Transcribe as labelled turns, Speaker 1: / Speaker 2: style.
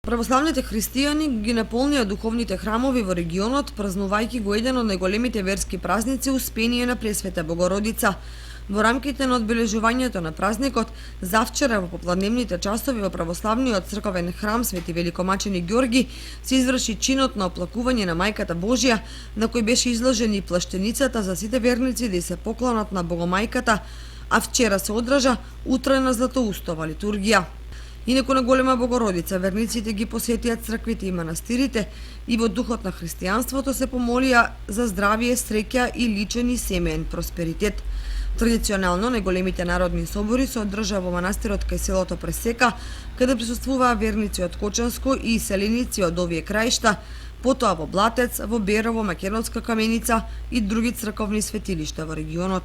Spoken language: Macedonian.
Speaker 1: Православните христијани ги наполнија духовните храмови во регионот, празнувајќи го еден од најголемите верски празници Успение на Пресвета Богородица. Во рамките на одбележувањето на празникот, завчера во попладневните часови во православниот црковен храм Свети Великомачени Ѓорги се изврши чинот на оплакување на Мајката Божја, на кој беше изложена и плаштеницата за сите верници да се поклонат на Богомајката, а вчера се одржа утрена Златоустова литургија. Инаку на Голема Богородица верниците ги посетија црквите и манастирите и во духот на христијанството се помолија за здравје, среќа и личен и семеен просперитет. Традиционално најголемите народни собори се одржаа во манастирот кај селото Пресека, каде присуствуваа верници од Кочанско и селеници од овие краишта, потоа во Блатец, во Берово, Македонска Каменица и други црковни светилишта во регионот.